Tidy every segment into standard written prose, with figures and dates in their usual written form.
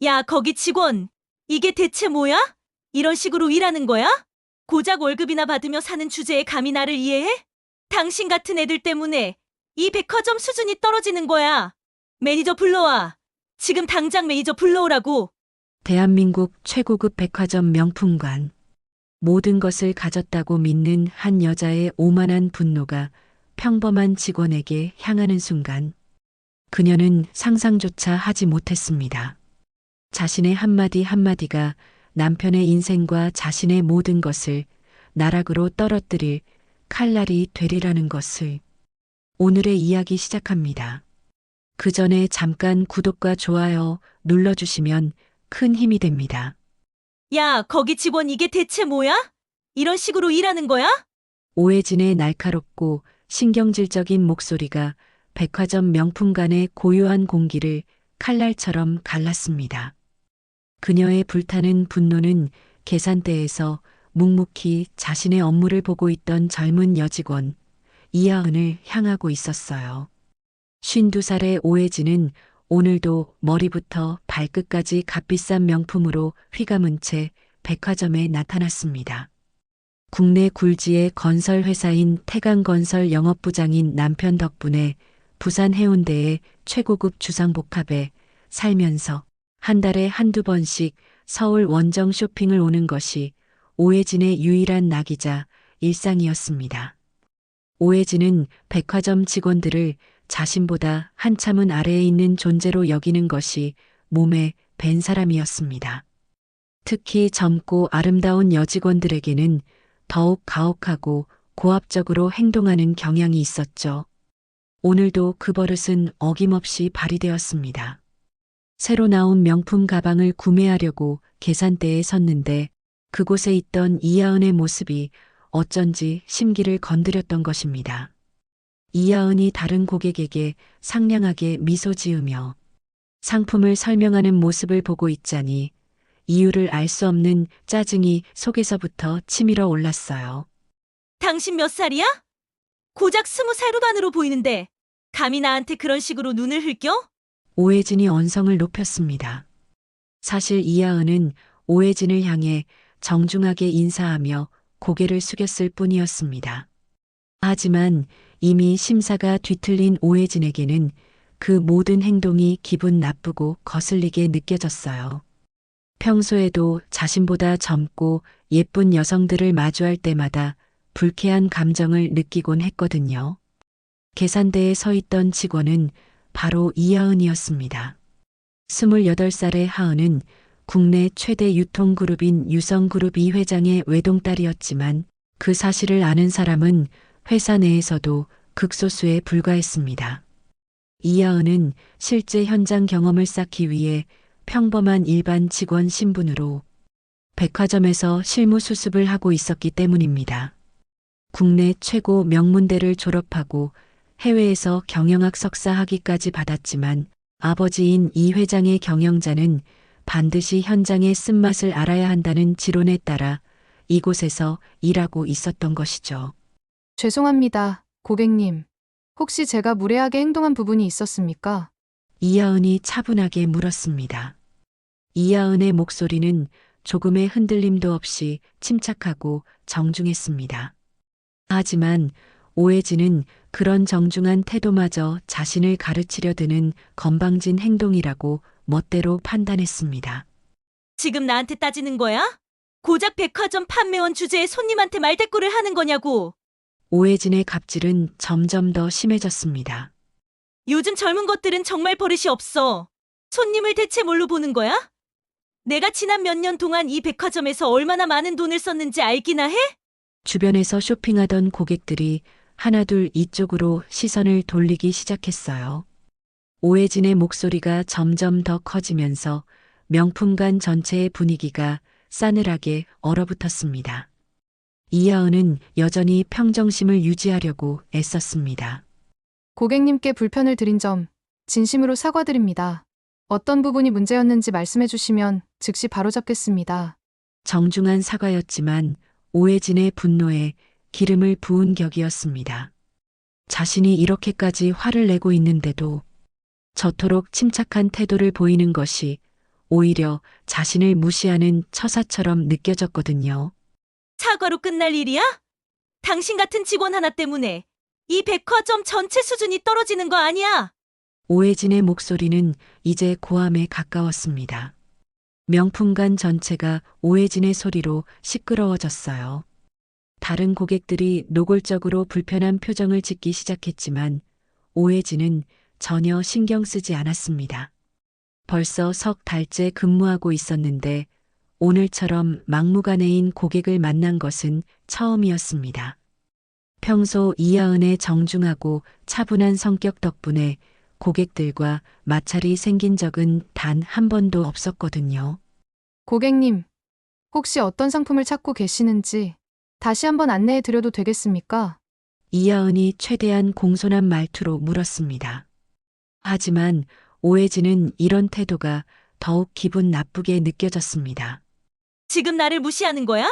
야, 거기 직원. 이게 대체 뭐야? 이런 식으로 일하는 거야? 고작 월급이나 받으며 사는 주제에 감히 나를 이해해? 당신 같은 애들 때문에 이 백화점 수준이 떨어지는 거야. 매니저 불러와. 지금 당장 매니저 불러오라고. 대한민국 최고급 백화점 명품관. 모든 것을 가졌다고 믿는 한 여자의 오만한 분노가 평범한 직원에게 향하는 순간, 그녀는 상상조차 하지 못했습니다. 자신의 한마디 한마디가 남편의 인생과 자신의 모든 것을 나락으로 떨어뜨릴 칼날이 되리라는 것을. 오늘의 이야기 시작합니다. 그 전에 잠깐 구독과 좋아요 눌러주시면 큰 힘이 됩니다. 야, 거기 직원 이게 대체 뭐야? 이런 식으로 일하는 거야? 오해진의 날카롭고 신경질적인 목소리가 백화점 명품관의 고요한 공기를 칼날처럼 갈랐습니다. 그녀의 불타는 분노는 계산대에서 묵묵히 자신의 업무를 보고 있던 젊은 여직원 이하은을 향하고 있었어요. 52살의 오해진은 오늘도 머리부터 발끝까지 값비싼 명품으로 휘감은 채 백화점에 나타났습니다. 국내 굴지의 건설회사인 태강건설 영업부장인 남편 덕분에 부산 해운대의 최고급 주상복합에 살면서 한 달에 한두 번씩 서울 원정 쇼핑을 오는 것이 오해진의 유일한 낙이자 일상이었습니다. 오해진은 백화점 직원들을 자신보다 한참은 아래에 있는 존재로 여기는 것이 몸에 밴 사람이었습니다. 특히 젊고 아름다운 여직원들에게는 더욱 가혹하고 고압적으로 행동하는 경향이 있었죠. 오늘도 그 버릇은 어김없이 발휘되었습니다. 새로 나온 명품 가방을 구매하려고 계산대에 섰는데 그곳에 있던 이하은의 모습이 어쩐지 심기를 건드렸던 것입니다. 이하은이 다른 고객에게 상냥하게 미소 지으며 상품을 설명하는 모습을 보고 있자니 이유를 알 수 없는 짜증이 속에서부터 치밀어 올랐어요. 당신 몇 살이야? 고작 20살 후반으로 보이는데 감히 나한테 그런 식으로 눈을 흘겨? 오해진이 언성을 높였습니다. 사실 이하은은 오해진을 향해 정중하게 인사하며 고개를 숙였을 뿐이었습니다. 하지만 이미 심사가 뒤틀린 오해진에게는 그 모든 행동이 기분 나쁘고 거슬리게 느껴졌어요. 평소에도 자신보다 젊고 예쁜 여성들을 마주할 때마다 불쾌한 감정을 느끼곤 했거든요. 계산대에 서 있던 직원은 바로 이하은이었습니다. 28살의 하은은 국내 최대 유통그룹인 유성그룹 이 회장의 외동딸이었지만 그 사실을 아는 사람은 회사 내에서도 극소수에 불과했습니다. 이하은은 실제 현장 경험을 쌓기 위해 평범한 일반 직원 신분으로 백화점에서 실무 수습을 하고 있었기 때문입니다. 국내 최고 명문대를 졸업하고 해외에서 경영학 석사 학위까지 받았지만 아버지인 이 회장의 경영자는 반드시 현장의 쓴맛을 알아야 한다는 지론에 따라 이곳에서 일하고 있었던 것이죠. 죄송합니다, 고객님. 혹시 제가 무례하게 행동한 부분이 있었습니까? 이하은이 차분하게 물었습니다. 이하은의 목소리는 조금의 흔들림도 없이 침착하고 정중했습니다. 하지만 오해진은 그런 정중한 태도마저 자신을 가르치려 드는 건방진 행동이라고 멋대로 판단했습니다. 지금 나한테 따지는 거야? 고작 백화점 판매원 주제에 손님한테 말대꾸를 하는 거냐고. 오해진의 갑질은 점점 더 심해졌습니다. 요즘 젊은 것들은 정말 버릇이 없어. 손님을 대체 뭘로 보는 거야? 내가 지난 몇 년 동안 이 백화점에서 얼마나 많은 돈을 썼는지 알기나 해? 주변에서 쇼핑하던 고객들이 하나둘 이쪽으로 시선을 돌리기 시작했어요. 오해진의 목소리가 점점 더 커지면서 명품관 전체의 분위기가 싸늘하게 얼어붙었습니다. 이하은은 여전히 평정심을 유지하려고 애썼습니다. 고객님께 불편을 드린 점 진심으로 사과드립니다. 어떤 부분이 문제였는지 말씀해 주시면 즉시 바로잡겠습니다. 정중한 사과였지만 오해진의 분노에 기름을 부은 격이었습니다. 자신이 이렇게까지 화를 내고 있는데도 저토록 침착한 태도를 보이는 것이 오히려 자신을 무시하는 처사처럼 느껴졌거든요. 사과로 끝날 일이야? 당신 같은 직원 하나 때문에 이 백화점 전체 수준이 떨어지는 거 아니야? 오해진의 목소리는 이제 고함에 가까웠습니다. 명품관 전체가 오해진의 소리로 시끄러워졌어요. 다른 고객들이 노골적으로 불편한 표정을 짓기 시작했지만 오해진은 전혀 신경 쓰지 않았습니다. 벌써 석 달째 근무하고 있었는데 오늘처럼 막무가내인 고객을 만난 것은 처음이었습니다. 평소 이하은의 정중하고 차분한 성격 덕분에 고객들과 마찰이 생긴 적은 단 한 번도 없었거든요. 고객님, 혹시 어떤 상품을 찾고 계시는지 다시 한번 안내해 드려도 되겠습니까? 이하은이 최대한 공손한 말투로 물었습니다. 하지만 오해진은 이런 태도가 더욱 기분 나쁘게 느껴졌습니다. 지금 나를 무시하는 거야?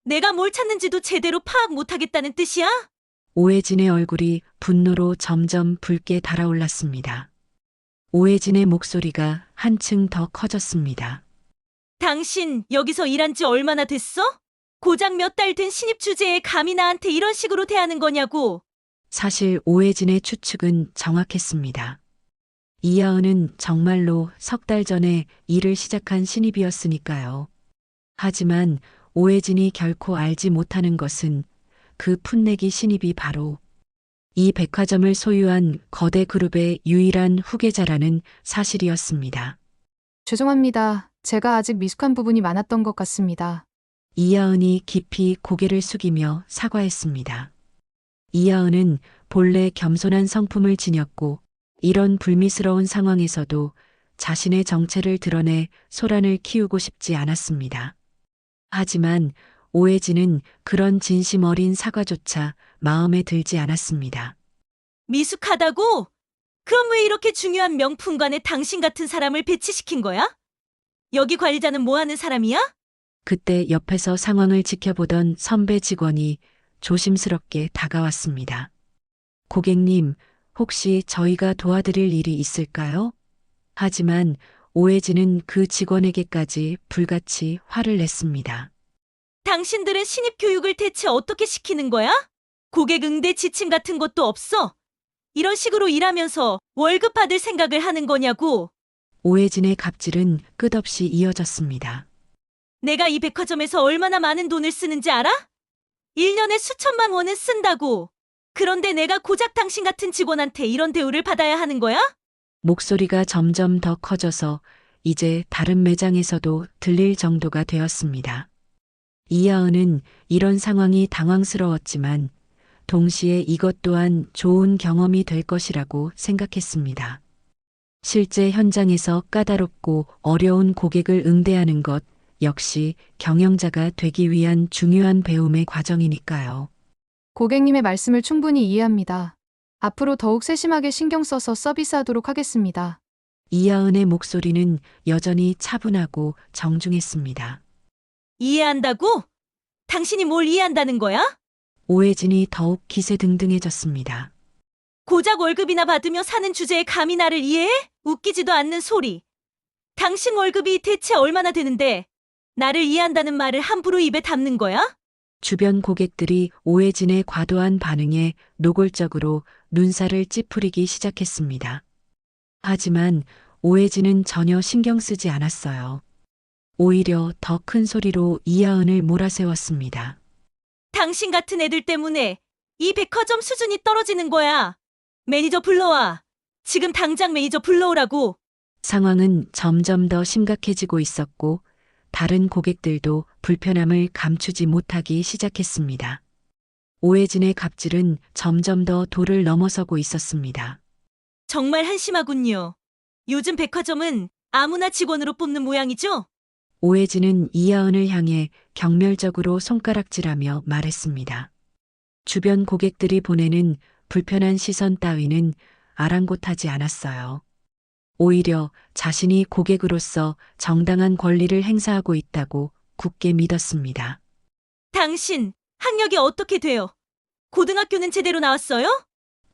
내가 뭘 찾는지도 제대로 파악 못하겠다는 뜻이야? 오해진의 얼굴이 분노로 점점 붉게 달아올랐습니다. 오해진의 목소리가 한층 더 커졌습니다. 당신 여기서 일한 지 얼마나 됐어? 고작 몇 달 된 신입 주제에 감히 나한테 이런 식으로 대하는 거냐고. 사실 오해진의 추측은 정확했습니다. 이하은은 정말로 석 달 전에 일을 시작한 신입이었으니까요. 하지만 오해진이 결코 알지 못하는 것은 그 풋내기 신입이 바로 이 백화점을 소유한 거대 그룹의 유일한 후계자라는 사실이었습니다. 죄송합니다. 제가 아직 미숙한 부분이 많았던 것 같습니다. 이하은이 깊이 고개를 숙이며 사과했습니다. 이하은은 본래 겸손한 성품을 지녔고 이런 불미스러운 상황에서도 자신의 정체를 드러내 소란을 키우고 싶지 않았습니다. 하지만 오해진은 그런 진심 어린 사과조차 마음에 들지 않았습니다. 미숙하다고? 그럼 왜 이렇게 중요한 명품관에 당신 같은 사람을 배치시킨 거야? 여기 관리자는 뭐 하는 사람이야? 그때 옆에서 상황을 지켜보던 선배 직원이 조심스럽게 다가왔습니다. 고객님, 혹시 저희가 도와드릴 일이 있을까요? 하지만 오해진은 그 직원에게까지 불같이 화를 냈습니다. 당신들은 신입 교육을 대체 어떻게 시키는 거야? 고객 응대 지침 같은 것도 없어? 이런 식으로 일하면서 월급 받을 생각을 하는 거냐고. 오해진의 갑질은 끝없이 이어졌습니다. 내가 이 백화점에서 얼마나 많은 돈을 쓰는지 알아? 1년에 수천만 원은 쓴다고. 그런데 내가 고작 당신 같은 직원한테 이런 대우를 받아야 하는 거야? 목소리가 점점 더 커져서 이제 다른 매장에서도 들릴 정도가 되었습니다. 이하은은 이런 상황이 당황스러웠지만 동시에 이것 또한 좋은 경험이 될 것이라고 생각했습니다. 실제 현장에서 까다롭고 어려운 고객을 응대하는 것 역시 경영자가 되기 위한 중요한 배움의 과정이니까요. 고객님의 말씀을 충분히 이해합니다. 앞으로 더욱 세심하게 신경 써서 서비스하도록 하겠습니다. 이하은의 목소리는 여전히 차분하고 정중했습니다. 이해한다고? 당신이 뭘 이해한다는 거야? 오해진이 더욱 기세등등해졌습니다. 고작 월급이나 받으며 사는 주제에 감히 나를 이해해? 웃기지도 않는 소리. 당신 월급이 대체 얼마나 되는데 나를 이해한다는 말을 함부로 입에 담는 거야? 주변 고객들이 오해진의 과도한 반응에 노골적으로 눈살을 찌푸리기 시작했습니다. 하지만 오해진은 전혀 신경 쓰지 않았어요. 오히려 더 큰 소리로 이하은을 몰아세웠습니다. 당신 같은 애들 때문에 이 백화점 수준이 떨어지는 거야. 매니저 불러와. 지금 당장 매니저 불러오라고. 상황은 점점 더 심각해지고 있었고 다른 고객들도 불편함을 감추지 못하기 시작했습니다. 오해진의 갑질은 점점 더 도를 넘어서고 있었습니다. 정말 한심하군요. 요즘 백화점은 아무나 직원으로 뽑는 모양이죠? 오해진은 이하은을 향해 경멸적으로 손가락질하며 말했습니다. 주변 고객들이 보내는 불편한 시선 따위는 아랑곳하지 않았어요. 오히려 자신이 고객으로서 정당한 권리를 행사하고 있다고 굳게 믿었습니다. 당신 학력이 어떻게 돼요? 고등학교는 제대로 나왔어요?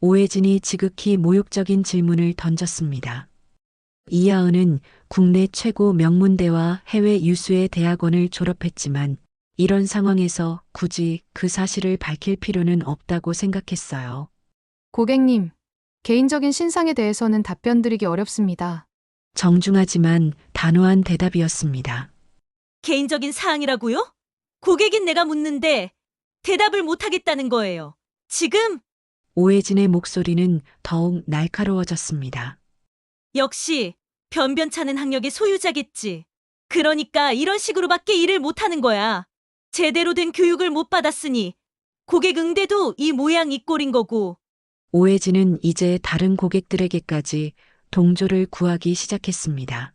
오해진이 지극히 모욕적인 질문을 던졌습니다. 이하은은 국내 최고 명문대와 해외 유수의 대학원을 졸업했지만 이런 상황에서 굳이 그 사실을 밝힐 필요는 없다고 생각했어요. 고객님, 개인적인 신상에 대해서는 답변 드리기 어렵습니다. 정중하지만 단호한 대답이었습니다. 개인적인 사항이라고요? 고객인 내가 묻는데 대답을 못하겠다는 거예요. 지금 오해진의 목소리는 더욱 날카로워졌습니다. 역시 변변찮은 학력의 소유자겠지. 그러니까 이런 식으로밖에 일을 못하는 거야. 제대로 된 교육을 못 받았으니 고객 응대도 이 모양 이 꼴인 거고. 오해진은 이제 다른 고객들에게까지 동조를 구하기 시작했습니다.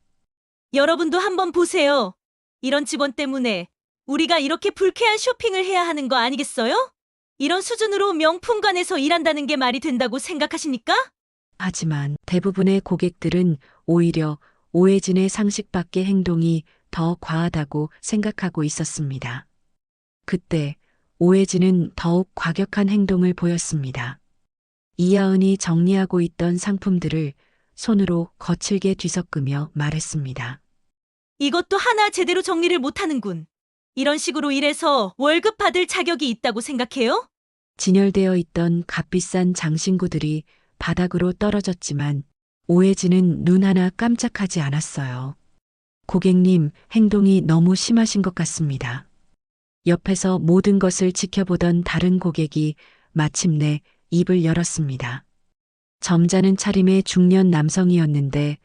여러분도 한번 보세요. 이런 직원 때문에 우리가 이렇게 불쾌한 쇼핑을 해야 하는 거 아니겠어요? 이런 수준으로 명품관에서 일한다는 게 말이 된다고 생각하십니까? 하지만 대부분의 고객들은 오히려 오해진의 상식 밖의 행동이 더 과하다고 생각하고 있었습니다. 그때 오해진은 더욱 과격한 행동을 보였습니다. 이하은이 정리하고 있던 상품들을 손으로 거칠게 뒤섞으며 말했습니다. 이것도 하나 제대로 정리를 못하는군. 이런 식으로 일해서 월급 받을 자격이 있다고 생각해요? 진열되어 있던 값비싼 장신구들이 바닥으로 떨어졌지만 오해진은 눈 하나 깜짝하지 않았어요. 고객님, 행동이 너무 심하신 것 같습니다. 옆에서 모든 것을 지켜보던 다른 고객이 마침내 입을 열었습니다. 점잖은 차림의 중년 남성이었는데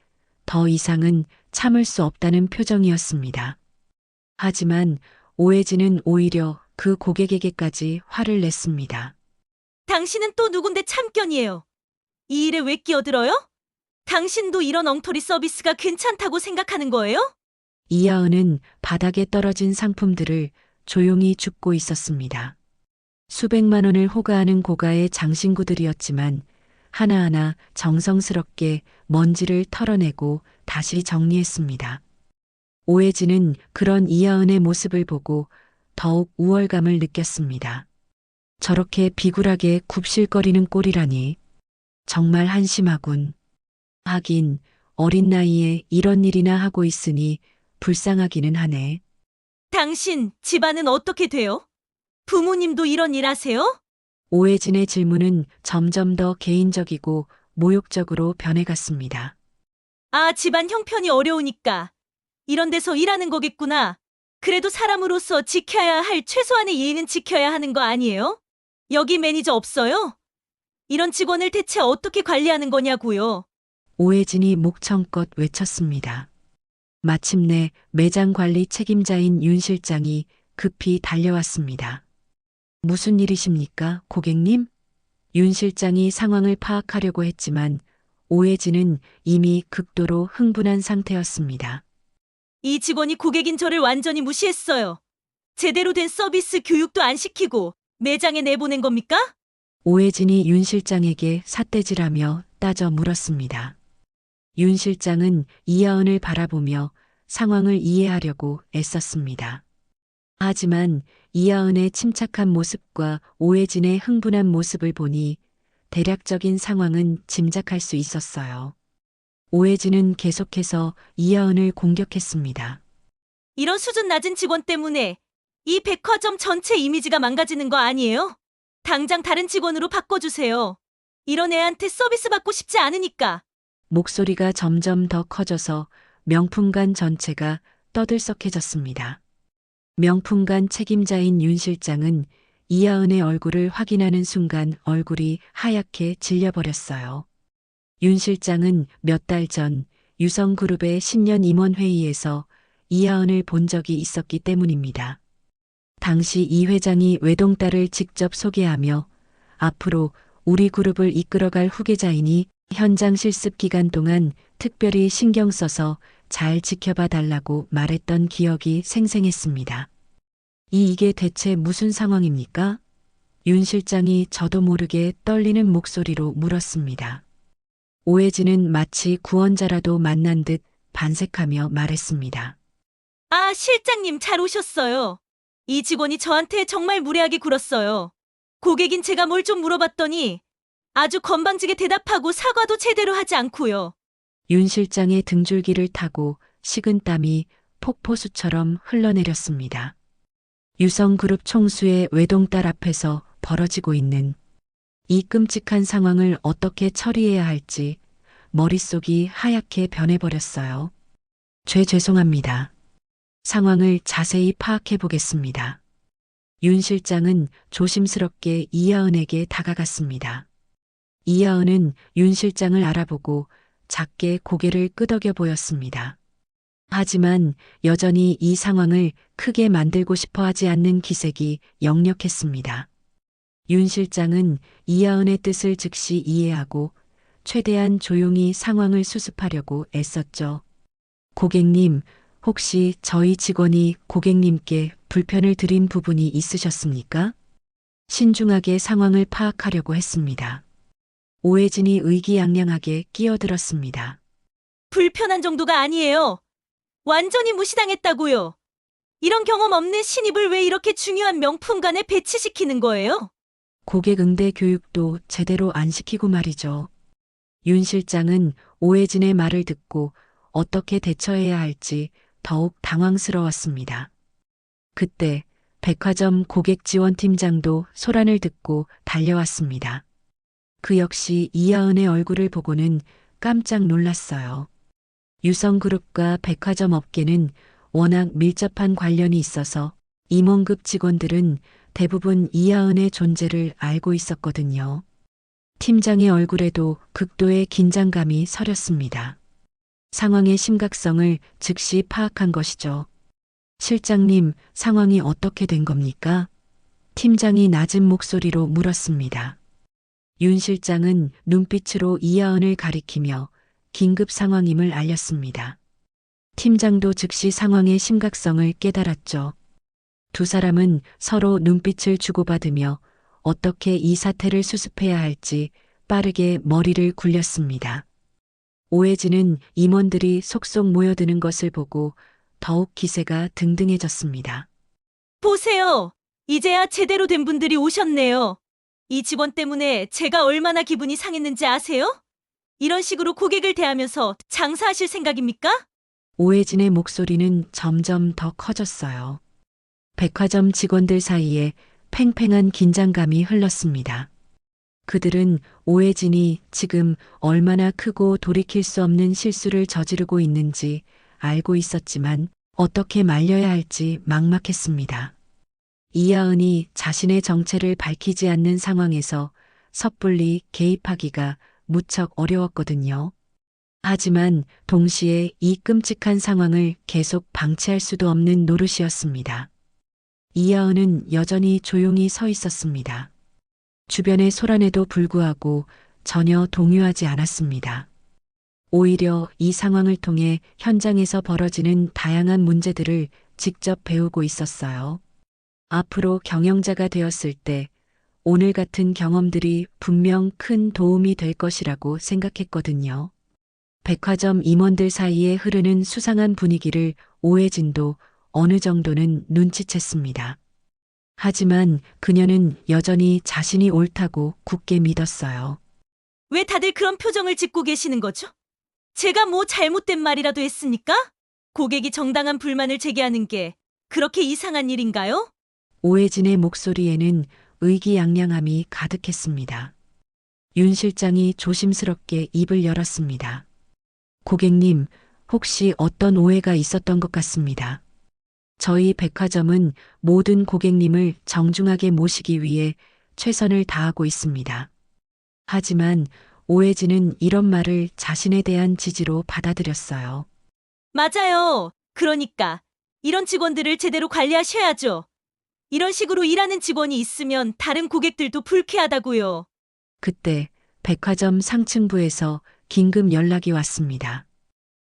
더 이상은 참을 수 없다는 표정이었습니다. 하지만 오해진은 오히려 그 고객에게까지 화를 냈습니다. 당신은 또 누군데 참견이에요. 이 일에 왜 끼어들어요? 당신도 이런 엉터리 서비스가 괜찮다고 생각하는 거예요? 이하은은 바닥에 떨어진 상품들을 조용히 줍고 있었습니다. 수백만 원을 호가하는 고가의 장신구들이었지만 하나하나 정성스럽게 먼지를 털어내고 다시 정리했습니다. 오해진은 그런 이하은의 모습을 보고 더욱 우월감을 느꼈습니다. 저렇게 비굴하게 굽실거리는 꼴이라니 정말 한심하군. 하긴 어린 나이에 이런 일이나 하고 있으니 불쌍하기는 하네. 당신 집안은 어떻게 돼요? 부모님도 이런 일 하세요? 오해진의 질문은 점점 더 개인적이고 모욕적으로 변해갔습니다. 아, 집안 형편이 어려우니까 이런 데서 일하는 거겠구나. 그래도 사람으로서 지켜야 할 최소한의 예의는 지켜야 하는 거 아니에요? 여기 매니저 없어요? 이런 직원을 대체 어떻게 관리하는 거냐고요. 오해진이 목청껏 외쳤습니다. 마침내 매장 관리 책임자인 윤 실장이 급히 달려왔습니다. 무슨 일이십니까, 고객님? 윤 실장이 상황을 파악하려고 했지만 오해진은 이미 극도로 흥분한 상태였습니다. 이 직원이 고객인 저를 완전히 무시했어요. 제대로 된 서비스 교육도 안 시키고 매장에 내보낸 겁니까? 오해진이 윤 실장에게 삿대질하며 따져 물었습니다. 윤 실장은 이하은을 바라보며 상황을 이해하려고 애썼습니다. 하지만 이하은의 침착한 모습과 오해진의 흥분한 모습을 보니 대략적인 상황은 짐작할 수 있었어요. 오해진은 계속해서 이하은을 공격했습니다. 이런 수준 낮은 직원 때문에 이 백화점 전체 이미지가 망가지는 거 아니에요? 당장 다른 직원으로 바꿔주세요. 이런 애한테 서비스 받고 싶지 않으니까. 목소리가 점점 더 커져서 명품관 전체가 떠들썩해졌습니다. 명품관 책임자인 윤 실장은 이하은의 얼굴을 확인하는 순간 얼굴이 하얗게 질려버렸어요. 윤 실장은 몇 달 전 유성그룹의 신년 임원회의에서 이하은을 본 적이 있었기 때문입니다. 당시 이 회장이 외동딸을 직접 소개하며 앞으로 우리 그룹을 이끌어갈 후계자이니 현장 실습 기간 동안 특별히 신경 써서 잘 지켜봐 달라고 말했던 기억이 생생했습니다. 이게 대체 무슨 상황입니까? 윤 실장이 저도 모르게 떨리는 목소리로 물었습니다. 오해진은 마치 구원자라도 만난 듯 반색하며 말했습니다. 아, 실장님 잘 오셨어요. 이 직원이 저한테 정말 무례하게 굴었어요. 고객인 제가 뭘 좀 물어봤더니 아주 건방지게 대답하고 사과도 제대로 하지 않고요. 윤 실장의 등줄기를 타고 식은땀이 폭포수처럼 흘러내렸습니다. 유성그룹 총수의 외동딸 앞에서 벌어지고 있는 이 끔찍한 상황을 어떻게 처리해야 할지 머릿속이 하얗게 변해버렸어요. 죄송합니다. 상황을 자세히 파악해 보겠습니다. 윤 실장은 조심스럽게 이하은에게 다가갔습니다. 이하은은 윤 실장을 알아보고 작게 고개를 끄덕여 보였습니다. 하지만 여전히 이 상황을 크게 만들고 싶어 하지 않는 기색이 역력했습니다. 윤 실장은 이하은의 뜻을 즉시 이해하고 최대한 조용히 상황을 수습하려고 애썼죠. 고객님, 혹시 저희 직원이 고객님께 불편을 드린 부분이 있으셨습니까? 신중하게 상황을 파악하려고 했습니다. 오해진이 의기양양하게 끼어들었습니다. 불편한 정도가 아니에요. 완전히 무시당했다고요. 이런 경험 없는 신입을 왜 이렇게 중요한 명품관에 배치시키는 거예요? 고객 응대 교육도 제대로 안 시키고 말이죠. 윤 실장은 오해진의 말을 듣고 어떻게 대처해야 할지 더욱 당황스러웠습니다. 그때 백화점 고객지원팀장도 소란을 듣고 달려왔습니다. 그 역시 이하은의 얼굴을 보고는 깜짝 놀랐어요. 유성그룹과 백화점 업계는 워낙 밀접한 관련이 있어서 임원급 직원들은 대부분 이하은의 존재를 알고 있었거든요. 팀장의 얼굴에도 극도의 긴장감이 서렸습니다. 상황의 심각성을 즉시 파악한 것이죠. 실장님, 상황이 어떻게 된 겁니까? 팀장이 낮은 목소리로 물었습니다. 윤 실장은 눈빛으로 이하은을 가리키며 긴급 상황임을 알렸습니다. 팀장도 즉시 상황의 심각성을 깨달았죠. 두 사람은 서로 눈빛을 주고받으며 어떻게 이 사태를 수습해야 할지 빠르게 머리를 굴렸습니다. 오해진은 임원들이 속속 모여드는 것을 보고 더욱 기세가 등등해졌습니다. 보세요. 이제야 제대로 된 분들이 오셨네요. 이 직원 때문에 제가 얼마나 기분이 상했는지 아세요? 이런 식으로 고객을 대하면서 장사하실 생각입니까? 오해진의 목소리는 점점 더 커졌어요. 백화점 직원들 사이에 팽팽한 긴장감이 흘렀습니다. 그들은 오해진이 지금 얼마나 크고 돌이킬 수 없는 실수를 저지르고 있는지 알고 있었지만 어떻게 말려야 할지 막막했습니다. 이하은이 자신의 정체를 밝히지 않는 상황에서 섣불리 개입하기가 무척 어려웠거든요. 하지만 동시에 이 끔찍한 상황을 계속 방치할 수도 없는 노릇이었습니다. 이하은은 여전히 조용히 서 있었습니다. 주변의 소란에도 불구하고 전혀 동요하지 않았습니다. 오히려 이 상황을 통해 현장에서 벌어지는 다양한 문제들을 직접 배우고 있었어요. 앞으로 경영자가 되었을 때 오늘 같은 경험들이 분명 큰 도움이 될 것이라고 생각했거든요. 백화점 임원들 사이에 흐르는 수상한 분위기를 오해진도 어느 정도는 눈치챘습니다. 하지만 그녀는 여전히 자신이 옳다고 굳게 믿었어요. 왜 다들 그런 표정을 짓고 계시는 거죠? 제가 뭐 잘못된 말이라도 했습니까? 고객이 정당한 불만을 제기하는 게 그렇게 이상한 일인가요? 오해진의 목소리에는 의기양양함이 가득했습니다. 윤 실장이 조심스럽게 입을 열었습니다. 고객님, 혹시 어떤 오해가 있었던 것 같습니다. 저희 백화점은 모든 고객님을 정중하게 모시기 위해 최선을 다하고 있습니다. 하지만 오해진은 이런 말을 자신에 대한 지지로 받아들였어요. 맞아요. 그러니까 이런 직원들을 제대로 관리하셔야죠. 이런 식으로 일하는 직원이 있으면 다른 고객들도 불쾌하다고요. 그때 백화점 상층부에서 긴급 연락이 왔습니다.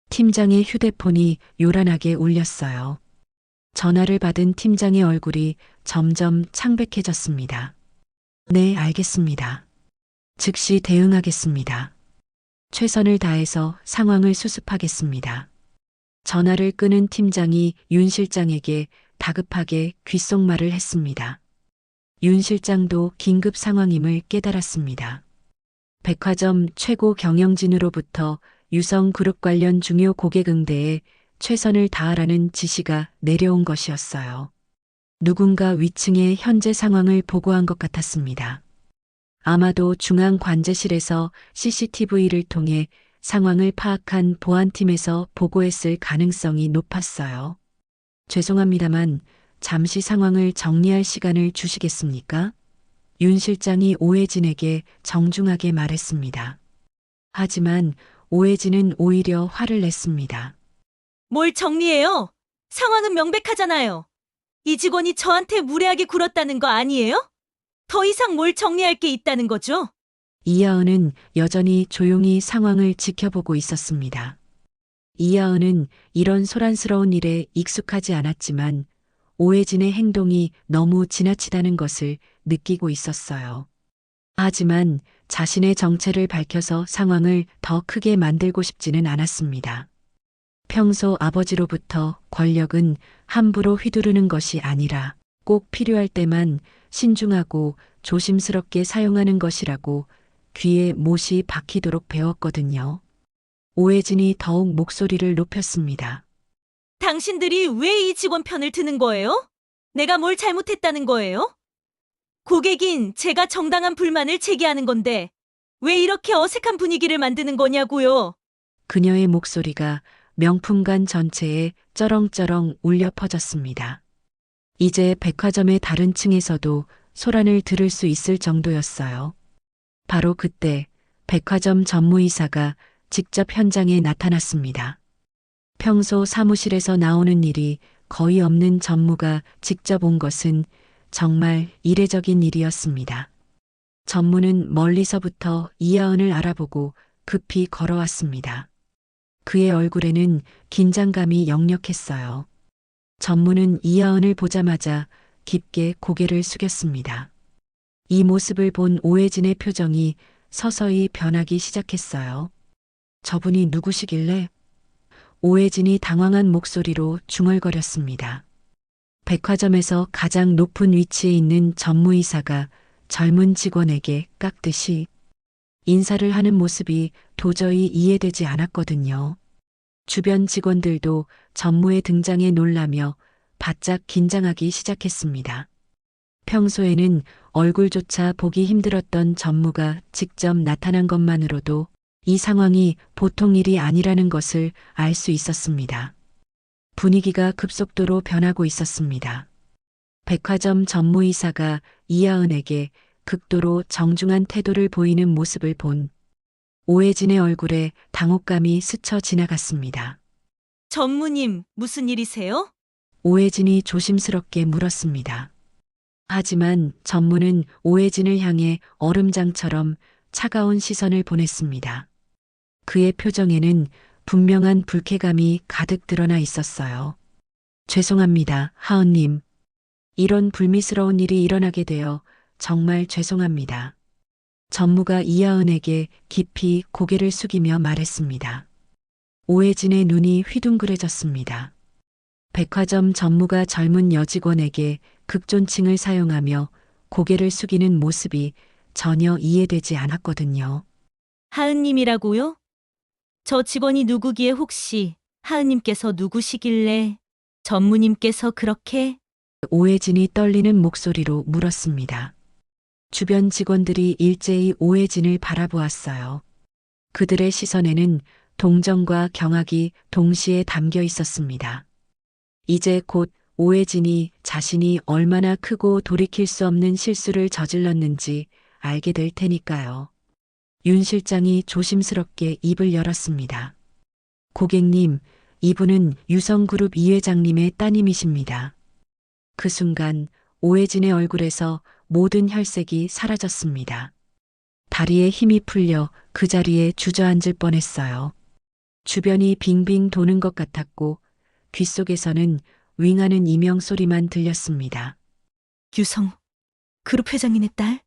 팀장의 휴대폰이 요란하게 울렸어요. 전화를 받은 팀장의 얼굴이 점점 창백해졌습니다. 네, 알겠습니다. 즉시 대응하겠습니다. 최선을 다해서 상황을 수습하겠습니다. 전화를 끄는 팀장이 윤 실장에게 다급하게 귓속말을 했습니다. 윤 실장도 긴급 상황임을 깨달았습니다. 백화점 최고 경영진으로부터 유성그룹 관련 중요 고객 응대에 최선을 다하라는 지시가 내려온 것이었어요. 누군가 위층의 현재 상황을 보고한 것 같았습니다. 아마도 중앙관제실에서 CCTV를 통해 상황을 파악한 보안팀에서 보고했을 가능성이 높았어요. 죄송합니다만 잠시 상황을 정리할 시간을 주시겠습니까? 윤 실장이 오해진에게 정중하게 말했습니다. 하지만 오해진은 오히려 화를 냈습니다. 뭘 정리해요? 상황은 명백하잖아요. 이 직원이 저한테 무례하게 굴었다는 거 아니에요? 더 이상 뭘 정리할 게 있다는 거죠? 이하은은 여전히 조용히 상황을 지켜보고 있었습니다. 이하은은 이런 소란스러운 일에 익숙하지 않았지만 오해진의 행동이 너무 지나치다는 것을 느끼고 있었어요. 하지만 자신의 정체를 밝혀서 상황을 더 크게 만들고 싶지는 않았습니다. 평소 아버지로부터 권력은 함부로 휘두르는 것이 아니라 꼭 필요할 때만 신중하고 조심스럽게 사용하는 것이라고 귀에 못이 박히도록 배웠거든요. 오해진이 더욱 목소리를 높였습니다. 당신들이 왜 이 직원 편을 드는 거예요? 내가 뭘 잘못했다는 거예요? 고객인 제가 정당한 불만을 제기하는 건데 왜 이렇게 어색한 분위기를 만드는 거냐고요? 그녀의 목소리가 명품관 전체에 쩌렁쩌렁 울려 퍼졌습니다. 이제 백화점의 다른 층에서도 소란을 들을 수 있을 정도였어요. 바로 그때 백화점 전무이사가 직접 현장에 나타났습니다. 평소 사무실에서 나오는 일이 거의 없는 전무가 직접 온 것은 정말 이례적인 일이었습니다. 전무는 멀리서부터 이하은을 알아보고 급히 걸어왔습니다. 그의 얼굴에는 긴장감이 역력했어요. 전무는 이하은을 보자마자 깊게 고개를 숙였습니다. 이 모습을 본 오해진의 표정이 서서히 변하기 시작했어요. 저분이 누구시길래? 오해진이 당황한 목소리로 중얼거렸습니다. 백화점에서 가장 높은 위치에 있는 전무이사가 젊은 직원에게 깍듯이 인사를 하는 모습이 도저히 이해되지 않았거든요. 주변 직원들도 전무의 등장에 놀라며 바짝 긴장하기 시작했습니다. 평소에는 얼굴조차 보기 힘들었던 전무가 직접 나타난 것만으로도 이 상황이 보통 일이 아니라는 것을 알 수 있었습니다. 분위기가 급속도로 변하고 있었습니다. 백화점 전무이사가 이하은에게 극도로 정중한 태도를 보이는 모습을 본 오해진의 얼굴에 당혹감이 스쳐 지나갔습니다. 전무님, 무슨 일이세요? 오해진이 조심스럽게 물었습니다. 하지만 전무는 오해진을 향해 얼음장처럼 차가운 시선을 보냈습니다. 그의 표정에는 분명한 불쾌감이 가득 드러나 있었어요. 죄송합니다, 하은님. 이런 불미스러운 일이 일어나게 되어 정말 죄송합니다. 전무가 이하은에게 깊이 고개를 숙이며 말했습니다. 오해진의 눈이 휘둥그레졌습니다. 백화점 전무가 젊은 여직원에게 극존칭을 사용하며 고개를 숙이는 모습이 전혀 이해되지 않았거든요. 하은님이라고요? 저 직원이 누구기에 혹시 하은님께서 누구시길래 전무님께서 그렇게? 오해진이 떨리는 목소리로 물었습니다. 주변 직원들이 일제히 오해진을 바라보았어요. 그들의 시선에는 동정과 경악이 동시에 담겨 있었습니다. 이제 곧 오해진이 자신이 얼마나 크고 돌이킬 수 없는 실수를 저질렀는지 알게 될 테니까요. 윤 실장이 조심스럽게 입을 열었습니다. 고객님, 이분은 유성그룹 이 회장님의 따님이십니다. 그 순간 오해진의 얼굴에서 모든 혈색이 사라졌습니다. 다리에 힘이 풀려 그 자리에 주저앉을 뻔했어요. 주변이 빙빙 도는 것 같았고 귓속에서는 윙하는 이명 소리만 들렸습니다. 유성, 그룹 회장님의 딸?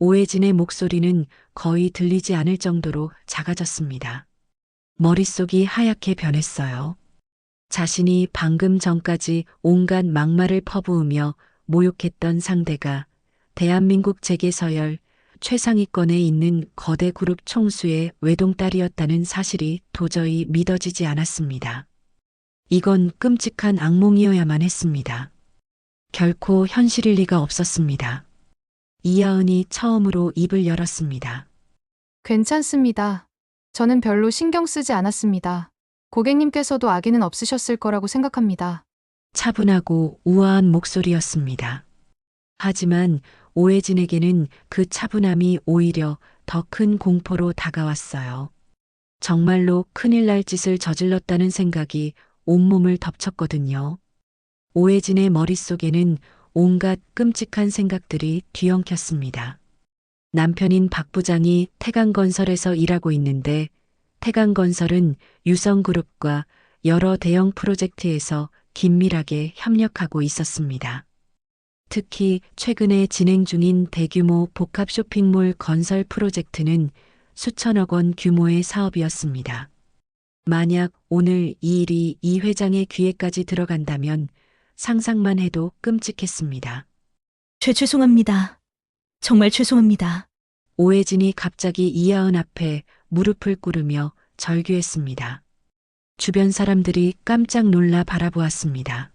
오해진의 목소리는 거의 들리지 않을 정도로 작아졌습니다. 머릿속이 하얗게 변했어요. 자신이 방금 전까지 온갖 막말을 퍼부으며 모욕했던 상대가 대한민국 재계 서열 최상위권에 있는 거대 그룹 총수의 외동딸이었다는 사실이 도저히 믿어지지 않았습니다. 이건 끔찍한 악몽이어야만 했습니다. 결코 현실일 리가 없었습니다. 이하은이 처음으로 입을 열었습니다. 괜찮습니다. 저는 별로 신경 쓰지 않았습니다. 고객님께서도 악의는 없으셨을 거라고 생각합니다. 차분하고 우아한 목소리였습니다. 하지만 오해진에게는 그 차분함이 오히려 더 큰 공포로 다가왔어요. 정말로 큰일 날 짓을 저질렀다는 생각이 온몸을 덮쳤거든요. 오해진의 머릿속에는 온갖 끔찍한 생각들이 뒤엉켰습니다. 남편인 박 부장이 태강건설에서 일하고 있는데 태강건설은 유성그룹과 여러 대형 프로젝트에서 긴밀하게 협력하고 있었습니다. 특히 최근에 진행 중인 대규모 복합 쇼핑몰 건설 프로젝트는 수천억 원 규모의 사업이었습니다. 만약 오늘 이 일이 이 회장의 귀에까지 들어간다면 상상만 해도 끔찍했습니다. 죄송합니다. 정말 죄송합니다. 오해진이 갑자기 이하은 앞에 무릎을 꿇으며 절규했습니다. 주변 사람들이 깜짝 놀라 바라보았습니다.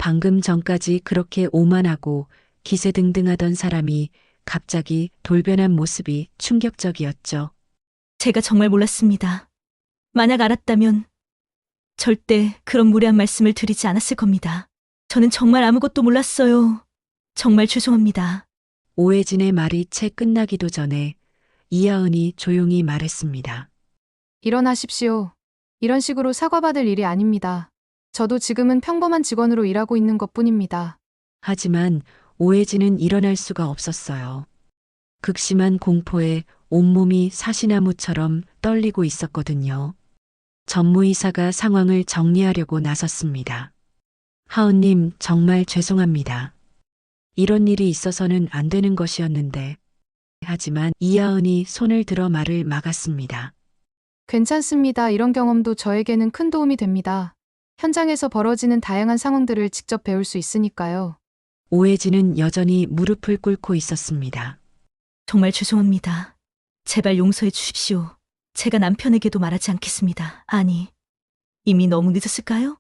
방금 전까지 그렇게 오만하고 기세등등하던 사람이 갑자기 돌변한 모습이 충격적이었죠. 제가 정말 몰랐습니다. 만약 알았다면 절대 그런 무례한 말씀을 드리지 않았을 겁니다. 저는 정말 아무것도 몰랐어요. 정말 죄송합니다. 오해진의 말이 채 끝나기도 전에 이하은이 조용히 말했습니다. 일어나십시오. 이런 식으로 사과받을 일이 아닙니다. 저도 지금은 평범한 직원으로 일하고 있는 것뿐입니다. 하지만 오해진은 일어날 수가 없었어요. 극심한 공포에 온몸이 사시나무처럼 떨리고 있었거든요. 전무이사가 상황을 정리하려고 나섰습니다. 하은님, 정말 죄송합니다. 이런 일이 있어서는 안 되는 것이었는데. 하지만 이하은이 손을 들어 말을 막았습니다. 괜찮습니다. 이런 경험도 저에게는 큰 도움이 됩니다. 현장에서 벌어지는 다양한 상황들을 직접 배울 수 있으니까요. 오해진은 여전히 무릎을 꿇고 있었습니다. 정말 죄송합니다. 제발 용서해 주십시오. 제가 남편에게도 말하지 않겠습니다. 아니, 이미 너무 늦었을까요?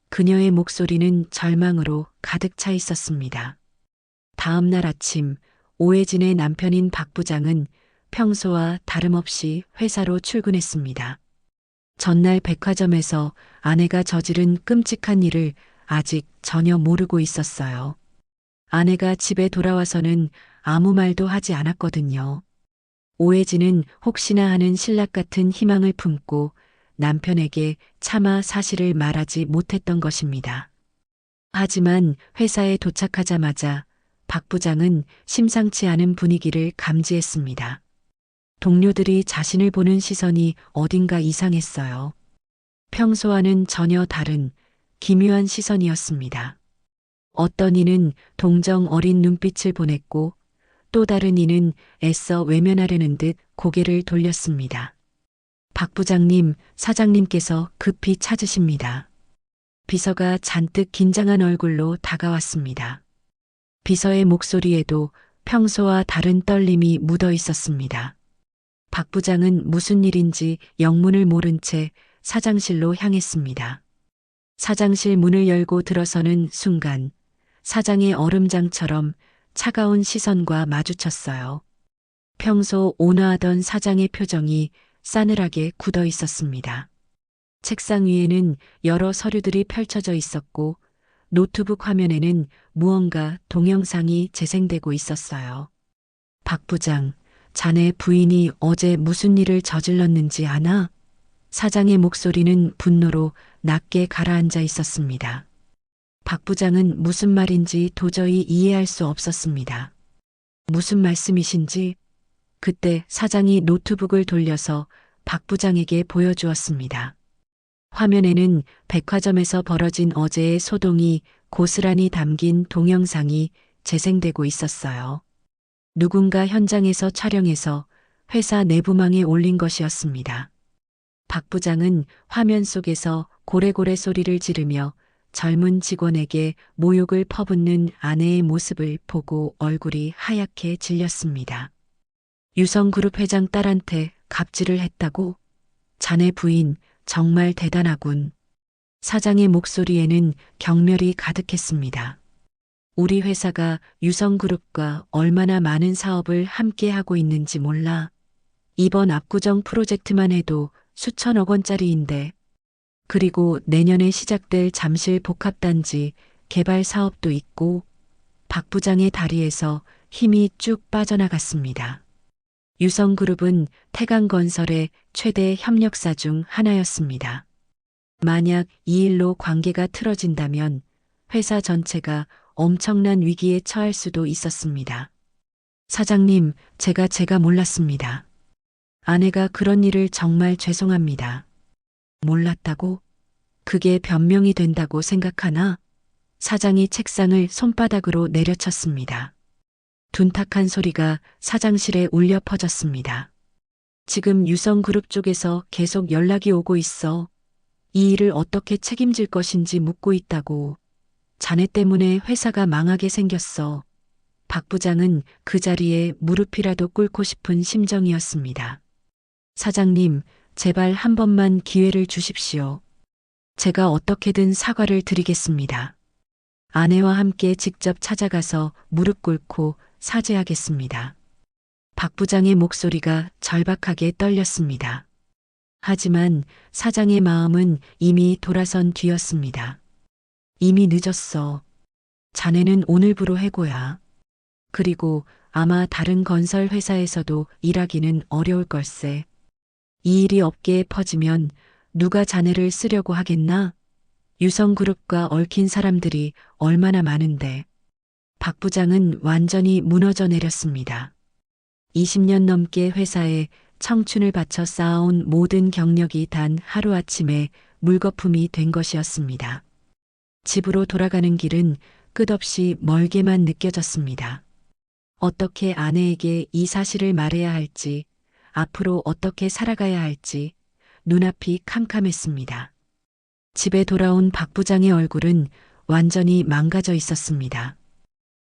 그녀의 목소리는 절망으로 가득 차 있었습니다. 다음 날 아침 오해진의 남편인 박 부장은 평소와 다름없이 회사로 출근했습니다. 전날 백화점에서 아내가 저지른 끔찍한 일을 아직 전혀 모르고 있었어요. 아내가 집에 돌아와서는 아무 말도 하지 않았거든요. 오해진은 혹시나 하는 신락 같은 희망을 품고 남편에게 차마 사실을 말하지 못했던 것입니다. 하지만 회사에 도착하자마자 박 부장은 심상치 않은 분위기를 감지했습니다. 동료들이 자신을 보는 시선이 어딘가 이상했어요. 평소와는 전혀 다른 기묘한 시선이었습니다. 어떤 이는 동정 어린 눈빛을 보냈고 또 다른 이는 애써 외면하려는 듯 고개를 돌렸습니다. 박 부장님, 사장님께서 급히 찾으십니다. 비서가 잔뜩 긴장한 얼굴로 다가왔습니다. 비서의 목소리에도 평소와 다른 떨림이 묻어 있었습니다. 박 부장은 무슨 일인지 영문을 모른 채 사장실로 향했습니다. 사장실 문을 열고 들어서는 순간 사장의 얼음장처럼 차가운 시선과 마주쳤어요. 평소 온화하던 사장의 표정이 싸늘하게 굳어 있었습니다. 책상 위에는 여러 서류들이 펼쳐져 있었고 노트북 화면에는 무언가 동영상이 재생되고 있었어요. 박 부장, 자네 부인이 어제 무슨 일을 저질렀는지 아나? 사장의 목소리는 분노로 낮게 가라앉아 있었습니다. 박 부장은 무슨 말인지 도저히 이해할 수 없었습니다. 무슨 말씀이신지? 그때 사장이 노트북을 돌려서 박 부장에게 보여주었습니다. 화면에는 백화점에서 벌어진 어제의 소동이 고스란히 담긴 동영상이 재생되고 있었어요. 누군가 현장에서 촬영해서 회사 내부망에 올린 것이었습니다. 박 부장은 화면 속에서 고래고래 소리를 지르며 젊은 직원에게 모욕을 퍼붓는 아내의 모습을 보고 얼굴이 하얗게 질렸습니다. 유성그룹 회장 딸한테 갑질을 했다고? 자네 부인 정말 대단하군. 사장의 목소리에는 경멸이 가득했습니다. 우리 회사가 유성그룹과 얼마나 많은 사업을 함께 하고 있는지 몰라. 이번 압구정 프로젝트만 해도 수천억 원짜리인데, 그리고 내년에 시작될 잠실 복합단지 개발 사업도 있고, 박 부장의 다리에서 힘이 쭉 빠져나갔습니다. 유성그룹은 태강건설의 최대 협력사 중 하나였습니다. 만약 이 일로 관계가 틀어진다면 회사 전체가 엄청난 위기에 처할 수도 있었습니다. 사장님, 제가 몰랐습니다. 아내가 그런 일을 정말 죄송합니다. 몰랐다고? 그게 변명이 된다고 생각하나? 사장이 책상을 손바닥으로 내려쳤습니다. 둔탁한 소리가 사장실에 울려 퍼졌습니다. 지금 유성그룹 쪽에서 계속 연락이 오고 있어. 이 일을 어떻게 책임질 것인지 묻고 있다고. 자네 때문에 회사가 망하게 생겼어. 박 부장은 그 자리에 무릎이라도 꿇고 싶은 심정이었습니다. 사장님, 제발 한 번만 기회를 주십시오. 제가 어떻게든 사과를 드리겠습니다. 아내와 함께 직접 찾아가서 무릎 꿇고 사죄하겠습니다. 박 부장의 목소리가 절박하게 떨렸습니다. 하지만 사장의 마음은 이미 돌아선 뒤였습니다. 이미 늦었어. 자네는 오늘부로 해고야. 그리고 아마 다른 건설 회사에서도 일하기는 어려울 걸세. 이 일이 업계에 퍼지면 누가 자네를 쓰려고 하겠나? 유성그룹과 얽힌 사람들이 얼마나 많은데. 박 부장은 완전히 무너져 내렸습니다. 20년 넘게 회사에 청춘을 바쳐 쌓아온 모든 경력이 단 하루아침에 물거품이 된 것이었습니다. 집으로 돌아가는 길은 끝없이 멀게만 느껴졌습니다. 어떻게 아내에게 이 사실을 말해야 할지, 앞으로 어떻게 살아가야 할지 눈앞이 캄캄했습니다. 집에 돌아온 박 부장의 얼굴은 완전히 망가져 있었습니다.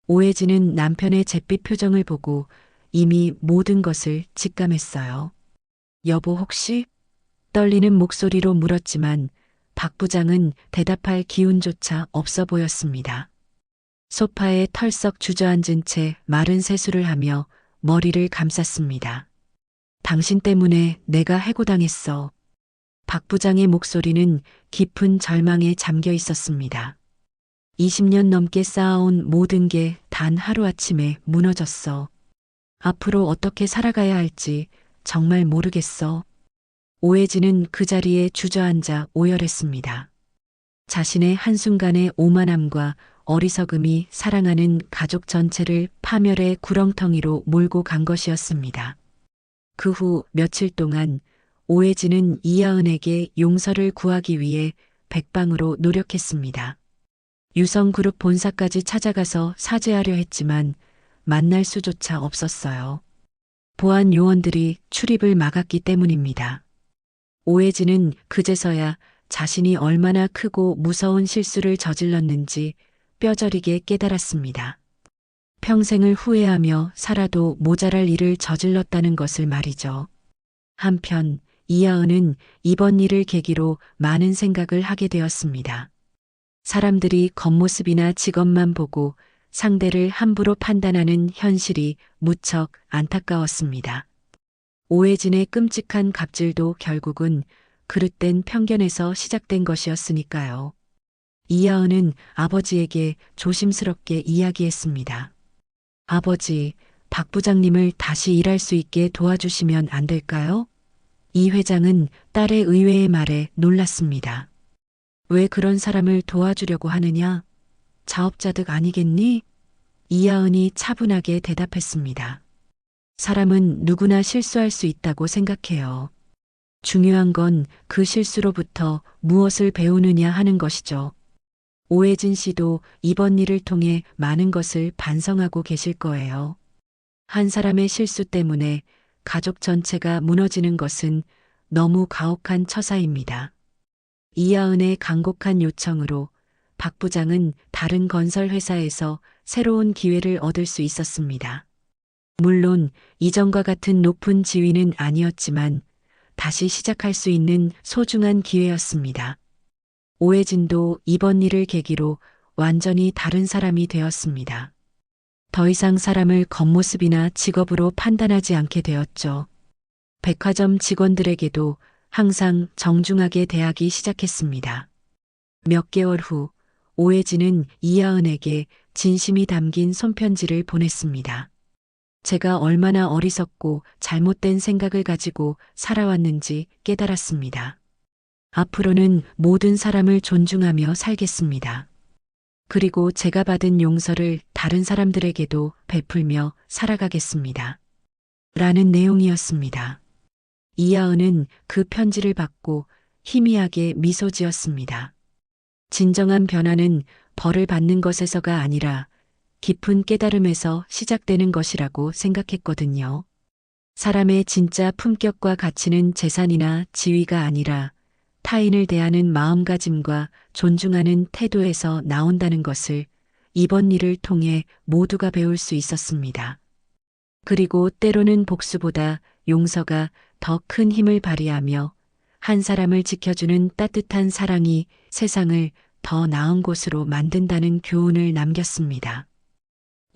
오해진은 남편의 잿빛 표정을 보고 이미 모든 것을 직감했어요. 여보 혹시? 떨리는 목소리로 물었지만 박 부장은 대답할 기운조차 없어 보였습니다. 소파에 털썩 주저앉은 채 마른 세수를 하며 머리를 감쌌습니다. 당신 때문에 내가 해고당했어. 박 부장의 목소리는 깊은 절망에 잠겨 있었습니다. 20년 넘게 쌓아온 모든 게 단 하루아침에 무너졌어. 앞으로 어떻게 살아가야 할지 정말 모르겠어. 오해진은 그 자리에 주저앉아 오열했습니다. 자신의 한순간의 오만함과 어리석음이 사랑하는 가족 전체를 파멸의 구렁텅이로 몰고 간 것이었습니다. 그 후 며칠 동안 오해진은 이하은에게 용서를 구하기 위해 백방으로 노력했습니다. 유성그룹 본사까지 찾아가서 사죄하려 했지만 만날 수조차 없었어요. 보안 요원들이 출입을 막았기 때문입니다. 오해진은 그제서야 자신이 얼마나 크고 무서운 실수를 저질렀는지 뼈저리게 깨달았습니다. 평생을 후회하며 살아도 모자랄 일을 저질렀다는 것을 말이죠. 한편 이하은은 이번 일을 계기로 많은 생각을 하게 되었습니다. 사람들이 겉모습이나 직업만 보고 상대를 함부로 판단하는 현실이 무척 안타까웠습니다. 오해진의 끔찍한 갑질도 결국은 그릇된 편견에서 시작된 것이었으니까요. 이하은은 아버지에게 조심스럽게 이야기했습니다. 아버지, 박 부장님을 다시 일할 수 있게 도와주시면 안 될까요? 이 회장은 딸의 의외의 말에 놀랐습니다. 왜 그런 사람을 도와주려고 하느냐? 자업자득 아니겠니? 이하은이 차분하게 대답했습니다. 사람은 누구나 실수할 수 있다고 생각해요. 중요한 건 그 실수로부터 무엇을 배우느냐 하는 것이죠. 오해진 씨도 이번 일을 통해 많은 것을 반성하고 계실 거예요. 한 사람의 실수 때문에 가족 전체가 무너지는 것은 너무 가혹한 처사입니다. 이하은의 간곡한 요청으로 박 부장은 다른 건설 회사에서 새로운 기회를 얻을 수 있었습니다. 물론 이전과 같은 높은 지위는 아니었지만 다시 시작할 수 있는 소중한 기회였습니다. 오해진도 이번 일을 계기로 완전히 다른 사람이 되었습니다. 더 이상 사람을 겉모습이나 직업으로 판단하지 않게 되었죠. 백화점 직원들에게도 항상 정중하게 대하기 시작했습니다. 몇 개월 후 오해진은 이하은에게 진심이 담긴 손편지를 보냈습니다. 제가 얼마나 어리석고 잘못된 생각을 가지고 살아왔는지 깨달았습니다. 앞으로는 모든 사람을 존중하며 살겠습니다. 그리고 제가 받은 용서를 다른 사람들에게도 베풀며 살아가겠습니다. 라는 내용이었습니다. 이하은은 그 편지를 받고 희미하게 미소 지었습니다. 진정한 변화는 벌을 받는 것에서가 아니라 깊은 깨달음에서 시작되는 것이라고 생각했거든요. 사람의 진짜 품격과 가치는 재산이나 지위가 아니라 타인을 대하는 마음가짐과 존중하는 태도에서 나온다는 것을 이번 일을 통해 모두가 배울 수 있었습니다. 그리고 때로는 복수보다 용서가 더 큰 힘을 발휘하며 한 사람을 지켜주는 따뜻한 사랑이 세상을 더 나은 곳으로 만든다는 교훈을 남겼습니다.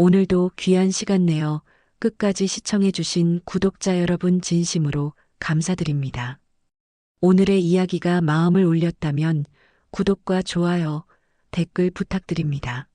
오늘도 귀한 시간 내어 끝까지 시청해주신 구독자 여러분 진심으로 감사드립니다. 오늘의 이야기가 마음을 울렸다면 구독과 좋아요, 댓글 부탁드립니다.